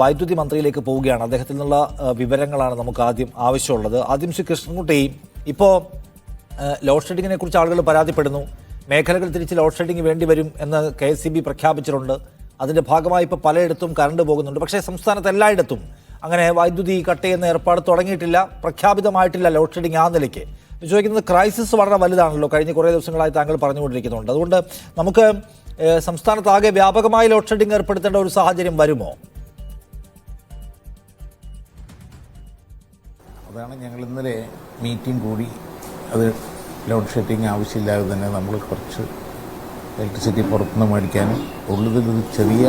വൈദ്യുതി മന്ത്രിയിലേക്ക് പോവുകയാണ്. അദ്ദേഹത്തിൽ നിന്നുള്ള വിവരങ്ങളാണ് നമുക്ക് ആദ്യം ആവശ്യമുള്ളത്. ആദ്യം ശ്രീ കൃഷ്ണൻകുട്ടി, ഇപ്പോൾ ലോഡ് ഷെഡിങ്ങിനെ കുറിച്ച് ആളുകൾ പരാതിപ്പെടുന്നു. മേഖലകൾ തിരിച്ച് ലോഡ് ഷെഡിങ് വേണ്ടി വരും എന്ന് KSEB പ്രഖ്യാപിച്ചിട്ടുണ്ട്. അതിൻ്റെ ഭാഗമായി ഇപ്പോൾ പലയിടത്തും കറണ്ട് പോകുന്നുണ്ട്. പക്ഷേ സംസ്ഥാനത്ത് എല്ലായിടത്തും അങ്ങനെ വൈദ്യുതി കട്ട് ചെയ്യുന്ന ഏർപ്പാട് തുടങ്ങിയിട്ടില്ല, പ്രഖ്യാപിതമായിട്ടില്ല ലോഡ് ഷെഡിങ് ആ നിലയ്ക്ക്. ചോദിക്കുന്നത് ക്രൈസിസ് വളരെ വലുതാണല്ലോ, കഴിഞ്ഞ കുറേ ദിവസങ്ങളായി താങ്കൾ പറഞ്ഞുകൊണ്ടിരിക്കുന്നുണ്ട്. അതുകൊണ്ട് നമുക്ക് സംസ്ഥാനത്താകെ വ്യാപകമായി ലോഡ് ഷെഡിങ് ഏർപ്പെടുത്തേണ്ട ഒരു സാഹചര്യം വരുമോ? അതാണ് ഞങ്ങൾ ഇന്നലെ മീറ്റിംഗ് കൂടി. അത് ലോഡ് ഷെഡിങ് ആവശ്യമില്ലാതെ തന്നെ നമ്മൾ കുറച്ച് ഇലക്ട്രിസിറ്റി പുറത്തുനിന്ന് മേടിക്കാനും ഉള്ളതിൽ ചെറിയ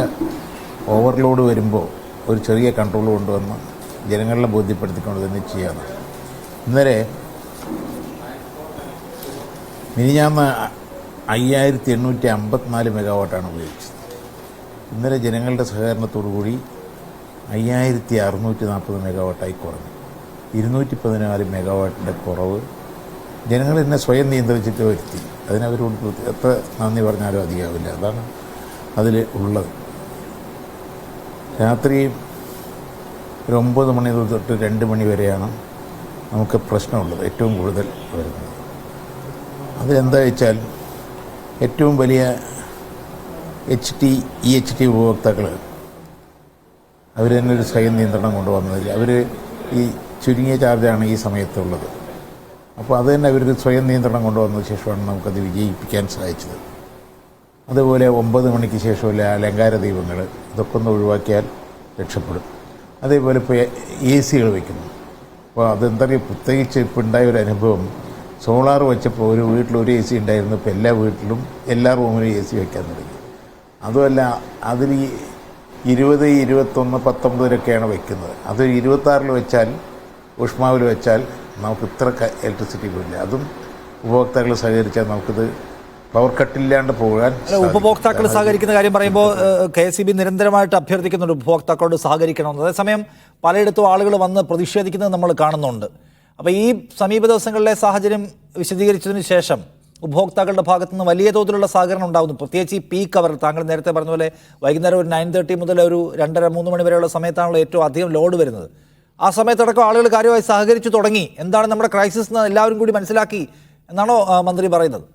ഓവർലോഡ് വരുമ്പോൾ ഒരു ചെറിയ കൺട്രോൾ കൊണ്ടുവന്ന് ജനങ്ങളെ ബോധ്യപ്പെടുത്തിക്കൊണ്ട് തന്നെ ചെയ്യാനാണ്. ഇന്നലെ മിനിഞ്ഞാന്ന് 5854 മെഗാവാട്ടാണ് ഉപയോഗിച്ചത്. ഇന്നലെ ജനങ്ങളുടെ സഹകരണത്തോടു കൂടി 5640 മെഗാവാട്ടായി കുറഞ്ഞു. 214 മെഗാവാട്ടിൻ്റെ കുറവ് ജനങ്ങൾ എന്നെ സ്വയം നിയന്ത്രിച്ചിട്ട് വരുത്തി. അതിനവരോട് എത്ര നന്ദി പറഞ്ഞാലും അധികമാവില്ല. അതാണ് അതിൽ ഉള്ളത്. രാത്രി ഒരു 9 മണി തൊട്ട് 2 മണി വരെയാണ് നമുക്ക് പ്രശ്നമുള്ളത്, ഏറ്റവും കൂടുതൽ വരുന്നത്. അതിലെന്താ വെച്ചാൽ ഏറ്റവും വലിയ EHT ഉപഭോക്താക്കൾ അവർ തന്നെ ഒരു സ്വയം നിയന്ത്രണം കൊണ്ടുവന്നതിൽ അവർ ഈ ചുരുങ്ങിയ ചാർജാണ് ഈ സമയത്തുള്ളത്. അപ്പോൾ അത് തന്നെ അവർക്ക് സ്വയം നിയന്ത്രണം കൊണ്ടുവന്ന ശേഷമാണ് നമുക്കത് വിജയിപ്പിക്കാൻ സാധിച്ചത്. അതുപോലെ 9 മണിക്ക് ശേഷമുള്ള അലങ്കാര ദീപങ്ങൾ ഇതൊക്കെ ഒന്ന് ഒഴിവാക്കിയാൽ രക്ഷപ്പെടും. അതേപോലെ ഇപ്പോൾ AC വയ്ക്കുന്നു. അപ്പോൾ അതെന്താ പറയുക, പ്രത്യേകിച്ച് ഇപ്പോൾ ഉണ്ടായ ഒരു അനുഭവം, സോളാർ വെച്ചപ്പോൾ ഒരു വീട്ടിൽ ഒരു AC ഉണ്ടായിരുന്നു. ഇപ്പോൾ എല്ലാ വീട്ടിലും എല്ലാ റൂമിലും AC വയ്ക്കാൻ തുടങ്ങി. അതുമല്ല, അതിൽ 20, 21, 19 വയ്ക്കുന്നത്. അത് 26 വെച്ചാൽ, ഊഷ്മാവിൽ വെച്ചാൽ നമുക്ക് ഇത്ര ഇലക്ട്രിസിറ്റി പോയില്ല. അതും ഉപഭോക്താക്കൾ സഹകരിച്ചാൽ നമുക്കിത് പവർ കട്ടില്ലാണ്ട് പോകാൻ. ഉപഭോക്താക്കൾ സഹകരിക്കുന്ന കാര്യം പറയുമ്പോൾ KSEB നിരന്തരമായിട്ട് അഭ്യർത്ഥിക്കുന്നുണ്ട് ഉപഭോക്താക്കളോട് സഹകരിക്കണമെന്ന്. അതേസമയം പലയിടത്തും ആളുകൾ വന്ന് പ്രതിഷേധിക്കുന്നത് നമ്മൾ കാണുന്നുണ്ട്. അപ്പോൾ ഈ സമീപ ദിവസങ്ങളിലെ സാഹചര്യം വിശദീകരിച്ചതിന് ശേഷം ഉപഭോക്താക്കളുടെ ഭാഗത്തു നിന്ന് വലിയ തോതിലുള്ള സഹകരണം ഉണ്ടാകുന്നു. പ്രത്യേകിച്ച് ഈ പീക്ക് അവർ, താങ്കൾ നേരത്തെ പറഞ്ഞ പോലെ വൈകുന്നേരം ഒരു 9:30 മുതൽ ഒരു 2:30-3 മണി വരെയുള്ള സമയത്താണല്ലോ ഏറ്റവും അധികം ലോഡ് വരുന്നത്. ആ സമയത്തടക്കം ആളുകൾ കാര്യമായി സഹകരിച്ചു തുടങ്ങി. എന്താണ് നമ്മുടെ ക്രൈസിസ് എന്ന് എല്ലാവരും കൂടി മനസ്സിലാക്കി എന്നാണോ മന്ത്രി പറയുന്നത്?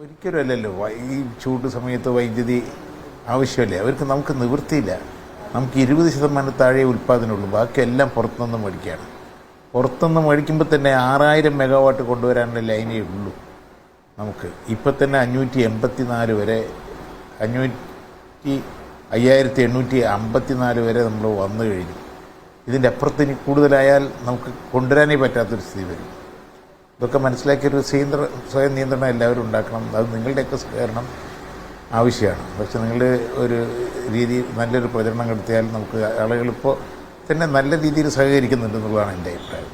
ഒരിക്കലും അല്ലല്ലോ. ഈ ചൂട് സമയത്ത് വൈദ്യുതി ആവശ്യമല്ലേ അവർക്ക്. നമുക്ക് നിവൃത്തിയില്ല. നമുക്ക് 20% താഴെ ഉൽപ്പാദനമുള്ളൂ. ബാക്കിയെല്ലാം പുറത്തുനിന്ന് മേടിക്കുകയാണ്. പുറത്തുനിന്ന് മേടിക്കുമ്പോൾ തന്നെ 6000 മെഗാവാട്ട് കൊണ്ടുവരാനുള്ള ലൈനേ ഉള്ളൂ നമുക്ക്. ഇപ്പം തന്നെ 584 വരെ 5854 വരെ നമ്മൾ വന്നു കഴിഞ്ഞു. ഇതിൻ്റെ അപ്പുറത്തിന് കൂടുതലായാൽ നമുക്ക് കൊണ്ടുവരാനേ പറ്റാത്തൊരു സ്ഥിതി വരും. ഇതൊക്കെ മനസ്സിലാക്കിയൊരു സ്വയം നിയന്ത്രണം എല്ലാവരും ഉണ്ടാക്കണം. അത് നിങ്ങളുടെയൊക്കെ സഹകരണം ആവശ്യമാണ്. പക്ഷെ നിങ്ങളുടെ ഒരു രീതി നല്ലൊരു പ്രചരണം നടത്തിയാൽ നമുക്ക് ആളുകളിപ്പോൾ തന്നെ നല്ല രീതിയിൽ സഹകരിക്കുന്നുണ്ടെന്നുള്ളതാണ് എൻ്റെ അഭിപ്രായം.